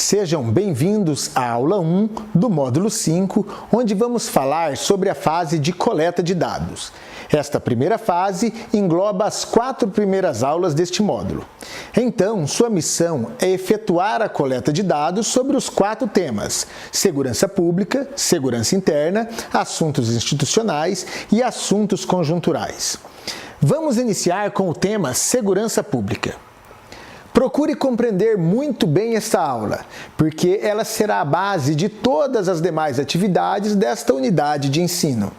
Sejam bem-vindos à aula 1 do módulo 5, onde vamos falar sobre a fase de coleta de dados. Esta primeira fase engloba as 4 primeiras aulas deste módulo. Então, sua missão é efetuar a coleta de dados sobre os 4 temas: segurança pública, segurança interna, assuntos institucionais e assuntos conjunturais. Vamos iniciar com o tema segurança pública. Procure compreender muito bem esta aula, porque ela será a base de todas as demais atividades desta unidade de ensino.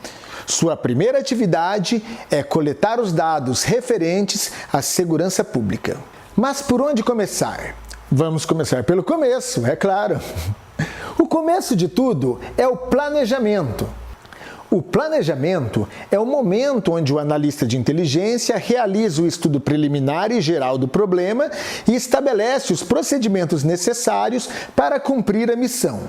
Sua primeira atividade é coletar os dados referentes à segurança pública. Mas por onde começar? Vamos começar pelo começo, é claro. O começo de tudo é o planejamento. O planejamento é o momento onde o analista de inteligência realiza o estudo preliminar e geral do problema e estabelece os procedimentos necessários para cumprir a missão.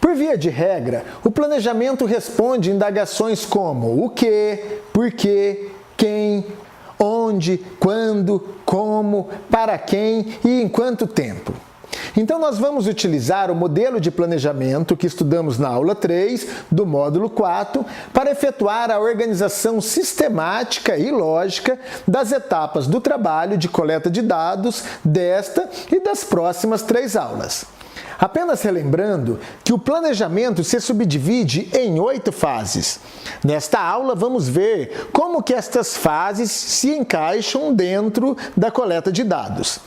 Por via de regra, o planejamento responde indagações como o que, por quê, quem, onde, quando, como, para quem e em quanto tempo. Então, nós vamos utilizar o modelo de planejamento que estudamos na aula 3 do módulo 4 para efetuar a organização sistemática e lógica das etapas do trabalho de coleta de dados desta e das próximas 3 aulas. Apenas relembrando que o planejamento se subdivide em 8 fases. Nesta aula, vamos ver como que estas fases se encaixam dentro da coleta de dados.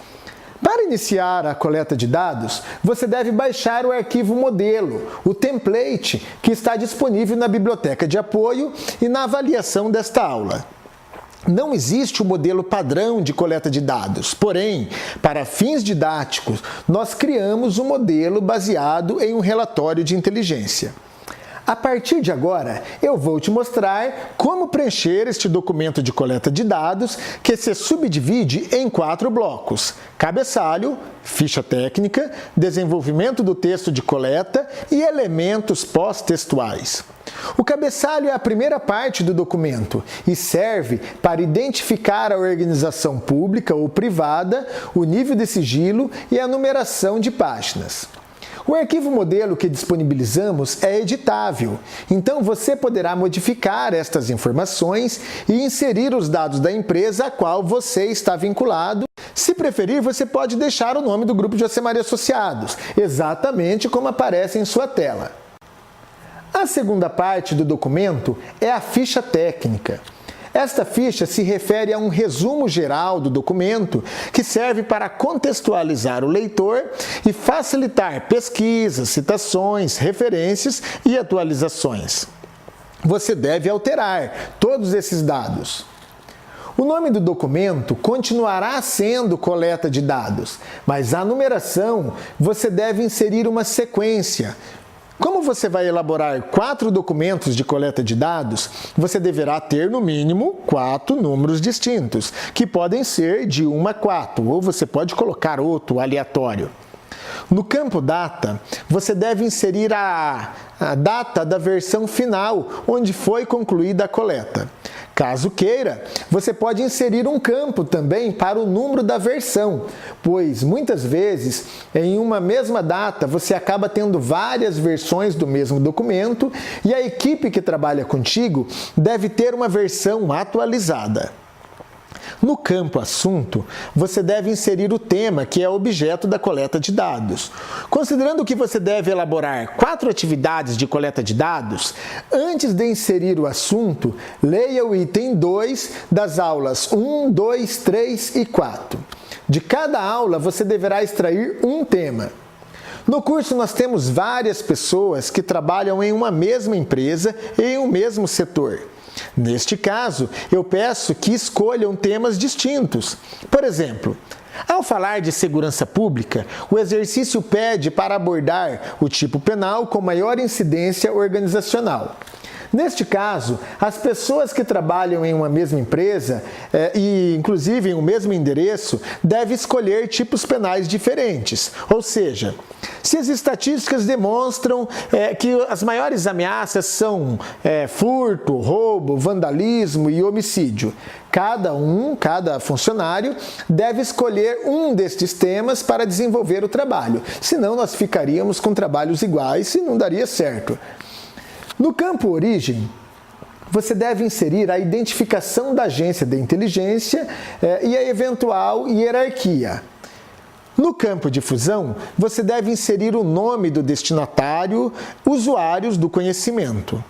Para iniciar a coleta de dados, você deve baixar o arquivo modelo, o template, que está disponível na biblioteca de apoio e na avaliação desta aula. Não existe o modelo padrão de coleta de dados, porém, para fins didáticos, nós criamos um modelo baseado em um relatório de inteligência. A partir de agora, eu vou te mostrar como preencher este documento de coleta de dados que se subdivide em 4 blocos: cabeçalho, ficha técnica, desenvolvimento do texto de coleta e elementos pós-textuais. O cabeçalho é a primeira parte do documento e serve para identificar a organização pública ou privada, o nível de sigilo e a numeração de páginas. O arquivo modelo que disponibilizamos é editável, então você poderá modificar estas informações e inserir os dados da empresa a qual você está vinculado. Se preferir, você pode deixar o nome do grupo de Josemaria Associados, exatamente como aparece em sua tela. A segunda parte do documento é a ficha técnica. Esta ficha se refere a um resumo geral do documento que serve para contextualizar o leitor e facilitar pesquisas, citações, referências e atualizações. Você deve alterar todos esses dados. O nome do documento continuará sendo coleta de dados, mas a numeração você deve inserir uma sequência. Como você vai elaborar 4 documentos de coleta de dados, você deverá ter, no mínimo, 4 números distintos, que podem ser de 1 a 4, ou você pode colocar outro aleatório. No campo data, você deve inserir a data da versão final, onde foi concluída a coleta. Caso queira, você pode inserir um campo também para o número da versão, pois muitas vezes, em uma mesma data, você acaba tendo várias versões do mesmo documento e a equipe que trabalha contigo deve ter uma versão atualizada. No campo assunto, você deve inserir o tema que é objeto da coleta de dados. Considerando que você deve elaborar 4 atividades de coleta de dados, antes de inserir o assunto, leia o item 2 das aulas 1, 2, 3 e 4. De cada aula, você deverá extrair um tema. No curso, nós temos várias pessoas que trabalham em uma mesma empresa e em um mesmo setor. Neste caso, eu peço que escolham temas distintos. Por exemplo, ao falar de segurança pública, o exercício pede para abordar o tipo penal com maior incidência organizacional. Neste caso, as pessoas que trabalham em uma mesma empresa e, inclusive, em um mesmo endereço, devem escolher tipos penais diferentes. Ou seja, se as estatísticas demonstram que as maiores ameaças são furto, roubo, vandalismo e homicídio, cada funcionário deve escolher um destes temas para desenvolver o trabalho. Senão, nós ficaríamos com trabalhos iguais e não daria certo. No campo origem, você deve inserir a identificação da agência de inteligência e a eventual hierarquia. No campo de fusão, você deve inserir o nome do destinatário, usuários do conhecimento.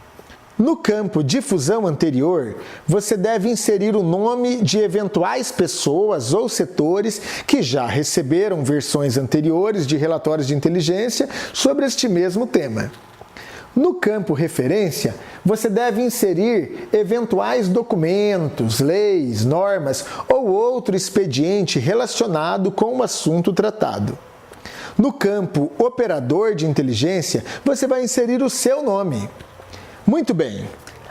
No campo de fusão anterior, você deve inserir o nome de eventuais pessoas ou setores que já receberam versões anteriores de relatórios de inteligência sobre este mesmo tema. No campo referência, você deve inserir eventuais documentos, leis, normas ou outro expediente relacionado com o assunto tratado. No campo operador de inteligência, você vai inserir o seu nome. Muito bem,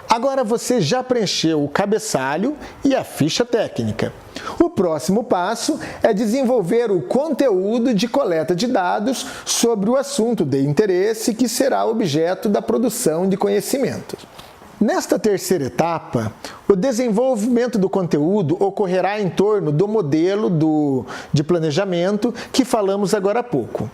agora você já preencheu o cabeçalho e a ficha técnica. O próximo passo é desenvolver o conteúdo de coleta de dados sobre o assunto de interesse que será objeto da produção de conhecimentos. Nesta terceira etapa, o desenvolvimento do conteúdo ocorrerá em torno do modelo de planejamento que falamos agora há pouco.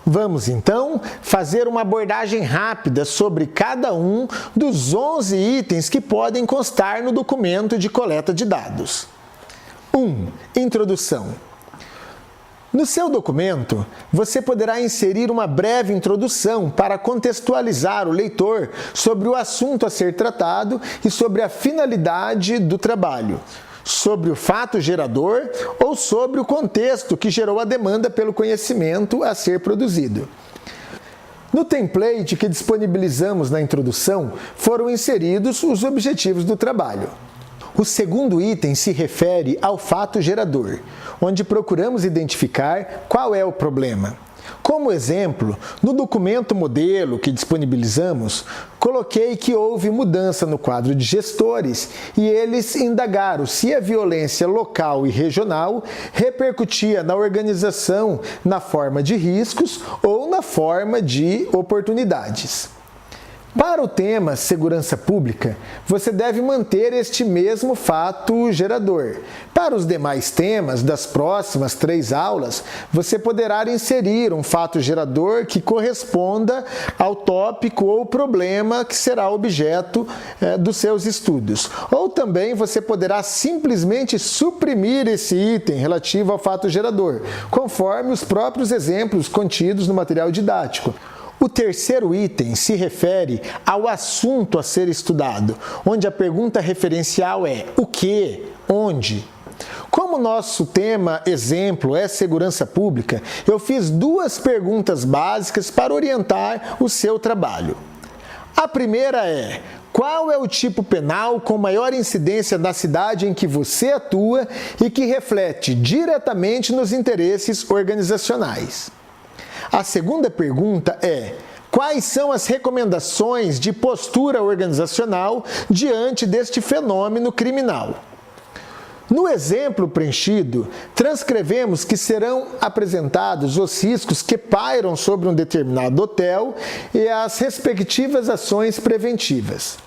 Vamos, então, fazer uma abordagem rápida sobre cada um dos 11 itens que podem constar no documento de coleta de dados. 1. Introdução. No seu documento, você poderá inserir uma breve introdução para contextualizar o leitor sobre o assunto a ser tratado e sobre a finalidade do trabalho, sobre o fato gerador ou sobre o contexto que gerou a demanda pelo conhecimento a ser produzido. No template que disponibilizamos na introdução, foram inseridos os objetivos do trabalho. O segundo item se refere ao fato gerador, onde procuramos identificar qual é o problema. Como exemplo, no documento modelo que disponibilizamos, coloquei que houve mudança no quadro de gestores e eles indagaram se a violência local e regional repercutia na organização na forma de riscos ou na forma de oportunidades. Para o tema segurança pública, você deve manter este mesmo fato gerador. Para os demais temas das próximas 3 aulas, você poderá inserir um fato gerador que corresponda ao tópico ou problema que será objeto dos seus estudos. Ou também você poderá simplesmente suprimir esse item relativo ao fato gerador, conforme os próprios exemplos contidos no material didático. O terceiro item se refere ao assunto a ser estudado, onde a pergunta referencial é o que, onde. Como nosso tema exemplo é segurança pública, eu fiz 2 perguntas básicas para orientar o seu trabalho. A primeira é: qual é o tipo penal com maior incidência na cidade em que você atua e que reflete diretamente nos interesses organizacionais? A segunda pergunta é: quais são as recomendações de postura organizacional diante deste fenômeno criminal? No exemplo preenchido, transcrevemos que serão apresentados os riscos que pairam sobre um determinado hotel e as respectivas ações preventivas.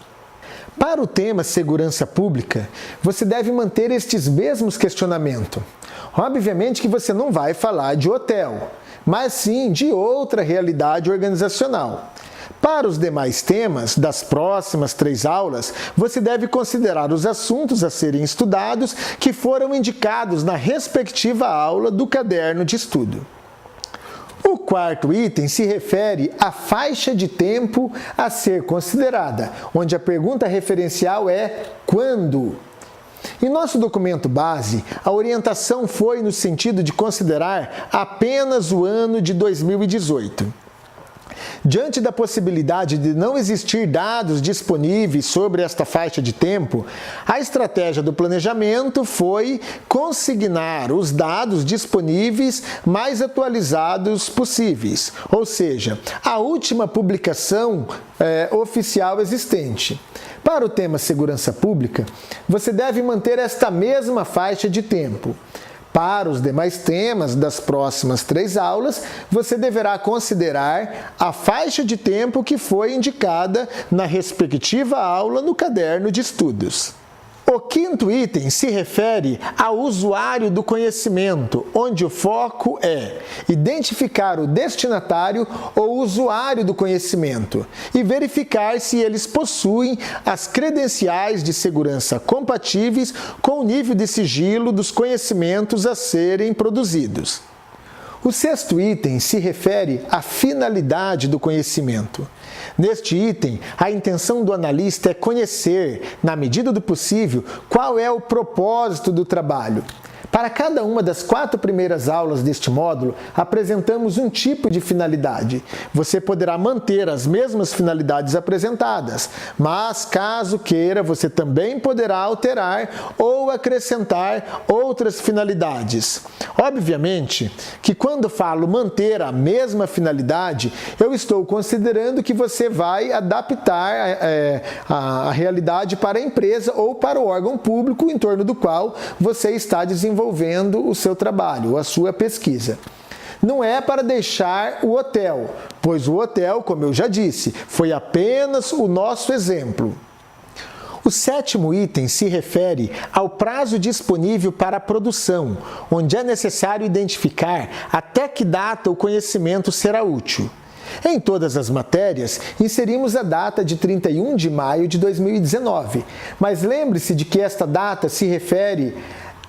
Para o tema segurança pública, você deve manter estes mesmos questionamentos. Obviamente que você não vai falar de hotel, mas sim de outra realidade organizacional. Para os demais temas das próximas 3 aulas, você deve considerar os assuntos a serem estudados que foram indicados na respectiva aula do caderno de estudo. O quarto item se refere à faixa de tempo a ser considerada, onde a pergunta referencial é quando. Em nosso documento base, a orientação foi no sentido de considerar apenas o ano de 2018. Diante da possibilidade de não existir dados disponíveis sobre esta faixa de tempo, a estratégia do planejamento foi consignar os dados disponíveis mais atualizados possíveis, ou seja, a última publicação oficial existente. Para o tema segurança pública, você deve manter esta mesma faixa de tempo. Para os demais temas das próximas 3 aulas, você deverá considerar a faixa de tempo que foi indicada na respectiva aula no caderno de estudos. O 5º item se refere ao usuário do conhecimento, onde o foco é identificar o destinatário ou usuário do conhecimento e verificar se eles possuem as credenciais de segurança compatíveis com o nível de sigilo dos conhecimentos a serem produzidos. O 6º item se refere à finalidade do conhecimento. Neste item, a intenção do analista é conhecer, na medida do possível, qual é o propósito do trabalho. Para cada uma das 4 primeiras aulas deste módulo, apresentamos um tipo de finalidade. Você poderá manter as mesmas finalidades apresentadas, mas, caso queira, você também poderá alterar ou acrescentar outras finalidades. Obviamente que quando falo manter a mesma finalidade, eu estou considerando que você vai adaptar a realidade para a empresa ou para o órgão público em torno do qual você está desenvolvendo o seu trabalho, a sua pesquisa. Não é para deixar o hotel, pois o hotel, como eu já disse, foi apenas o nosso exemplo. O 7º item se refere ao prazo disponível para a produção, onde é necessário identificar até que data o conhecimento será útil. Em todas as matérias, inserimos a data de 31 de maio de 2019, mas lembre-se de que esta data se refere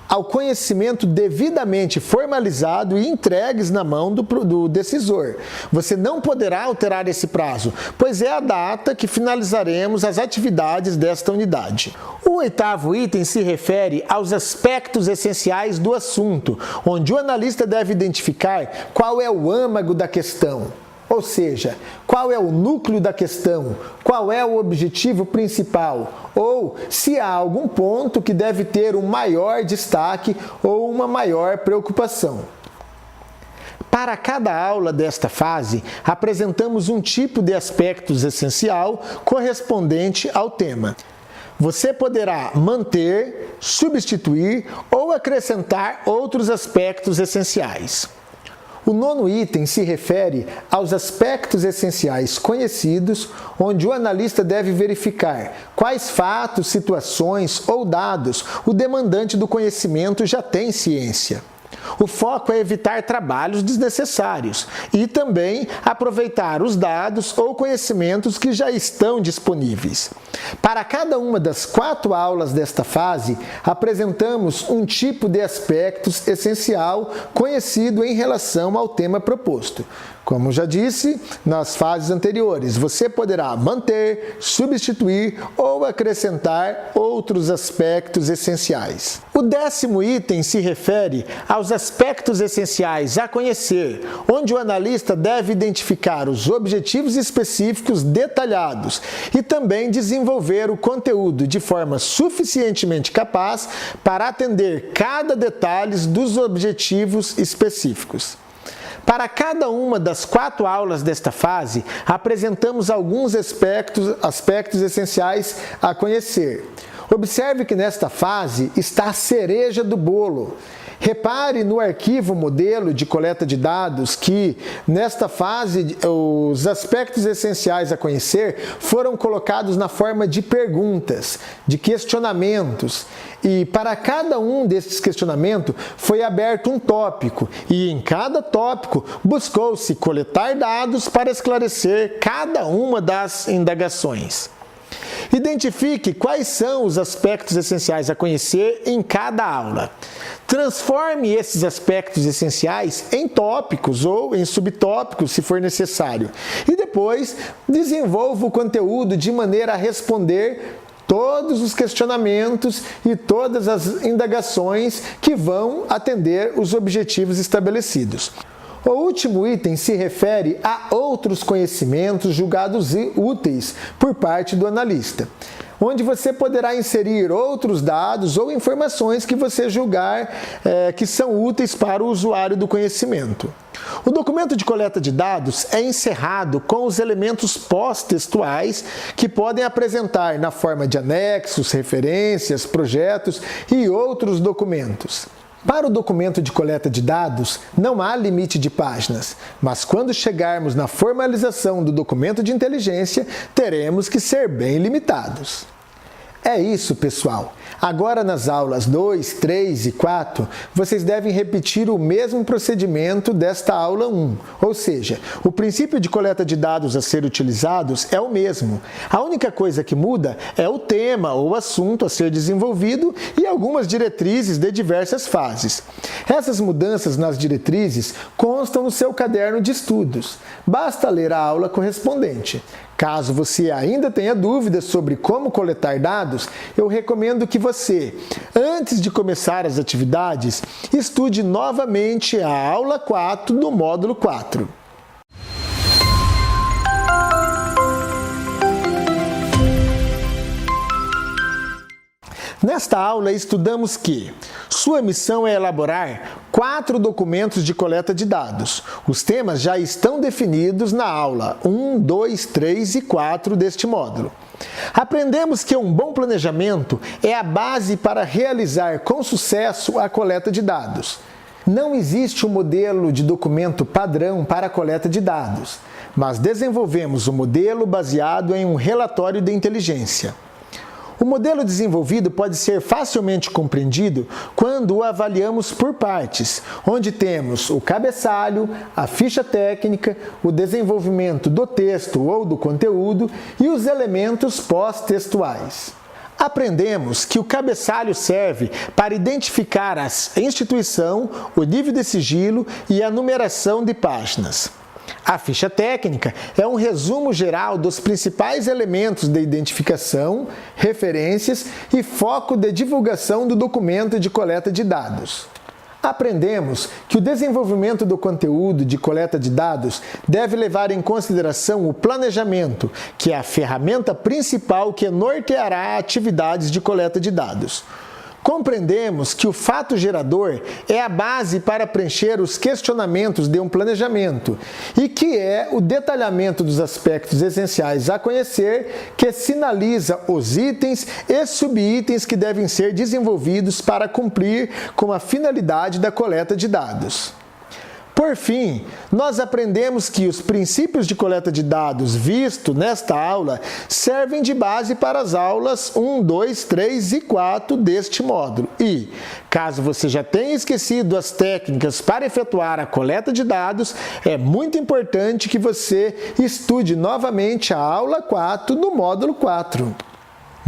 ao conhecimento devidamente formalizado e entregues na mão do decisor. Você não poderá alterar esse prazo, pois é a data que finalizaremos as atividades desta unidade. O 8º item se refere aos aspectos essenciais do assunto, onde o analista deve identificar qual é o âmago da questão. Ou seja, qual é o núcleo da questão, qual é o objetivo principal, ou se há algum ponto que deve ter um maior destaque ou uma maior preocupação. Para cada aula desta fase, apresentamos um tipo de aspectos essencial correspondente ao tema. Você poderá manter, substituir ou acrescentar outros aspectos essenciais. O 9º item se refere aos aspectos essenciais conhecidos, onde o analista deve verificar quais fatos, situações ou dados o demandante do conhecimento já tem ciência. O foco é evitar trabalhos desnecessários e também aproveitar os dados ou conhecimentos que já estão disponíveis. Para cada uma das 4 aulas desta fase, apresentamos um tipo de aspectos essencial conhecido em relação ao tema proposto. Como já disse nas fases anteriores, você poderá manter, substituir ou acrescentar outros aspectos essenciais. O 10º item se refere aos aspectos essenciais a conhecer, onde o analista deve identificar os objetivos específicos detalhados e também desenvolver o conteúdo de forma suficientemente capaz para atender cada detalhe dos objetivos específicos. Para cada uma das 4 aulas desta fase, apresentamos alguns aspectos essenciais a conhecer. Observe que nesta fase está a cereja do bolo. Repare no arquivo modelo de coleta de dados que, nesta fase, os aspectos essenciais a conhecer foram colocados na forma de perguntas, de questionamentos. E para cada um desses questionamentos foi aberto um tópico e em cada tópico buscou-se coletar dados para esclarecer cada uma das indagações. Identifique quais são os aspectos essenciais a conhecer em cada aula. Transforme esses aspectos essenciais em tópicos ou em subtópicos, se for necessário. E depois, desenvolva o conteúdo de maneira a responder todos os questionamentos e todas as indagações que vão atender os objetivos estabelecidos. O último item se refere a outros conhecimentos julgados úteis por parte do analista, onde você poderá inserir outros dados ou informações que você julgar que são úteis para o usuário do conhecimento. O documento de coleta de dados é encerrado com os elementos pós-textuais que podem apresentar na forma de anexos, referências, projetos e outros documentos. Para o documento de coleta de dados, não há limite de páginas, mas quando chegarmos na formalização do documento de inteligência, teremos que ser bem limitados. É isso, pessoal. Agora nas aulas 2, 3 e 4, vocês devem repetir o mesmo procedimento desta aula 1, ou seja, o princípio de coleta de dados a ser utilizados é o mesmo. A única coisa que muda é o tema ou assunto a ser desenvolvido e algumas diretrizes de diversas fases. Essas mudanças nas diretrizes constam no seu caderno de estudos. Basta ler a aula correspondente. Caso você ainda tenha dúvidas sobre como coletar dados, eu recomendo que você, antes de começar as atividades, estude novamente a aula 4 do módulo 4. Nesta aula, estudamos que sua missão é elaborar 4 documentos de coleta de dados. Os temas já estão definidos na aula 1, 2, 3 e 4 deste módulo. Aprendemos que um bom planejamento é a base para realizar com sucesso a coleta de dados. Não existe um modelo de documento padrão para a coleta de dados, mas desenvolvemos um modelo baseado em um relatório de inteligência. O modelo desenvolvido pode ser facilmente compreendido quando o avaliamos por partes, onde temos o cabeçalho, a ficha técnica, o desenvolvimento do texto ou do conteúdo e os elementos pós-textuais. Aprendemos que o cabeçalho serve para identificar a instituição, o nível de sigilo e a numeração de páginas. A ficha técnica é um resumo geral dos principais elementos de identificação, referências e foco de divulgação do documento de coleta de dados. Aprendemos que o desenvolvimento do conteúdo de coleta de dados deve levar em consideração o planejamento, que é a ferramenta principal que norteará atividades de coleta de dados. Compreendemos que o fato gerador é a base para preencher os questionamentos de um planejamento e que é o detalhamento dos aspectos essenciais a conhecer que sinaliza os itens e subitens que devem ser desenvolvidos para cumprir com a finalidade da coleta de dados. Por fim, nós aprendemos que os princípios de coleta de dados vistos nesta aula servem de base para as aulas 1, 2, 3 e 4 deste módulo. E, caso você já tenha esquecido as técnicas para efetuar a coleta de dados, é muito importante que você estude novamente a aula 4 do módulo 4.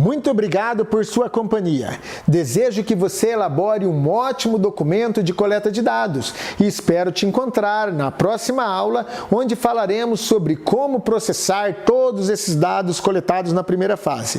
Muito obrigado por sua companhia. Desejo que você elabore um ótimo documento de coleta de dados e espero te encontrar na próxima aula, onde falaremos sobre como processar todos esses dados coletados na primeira fase.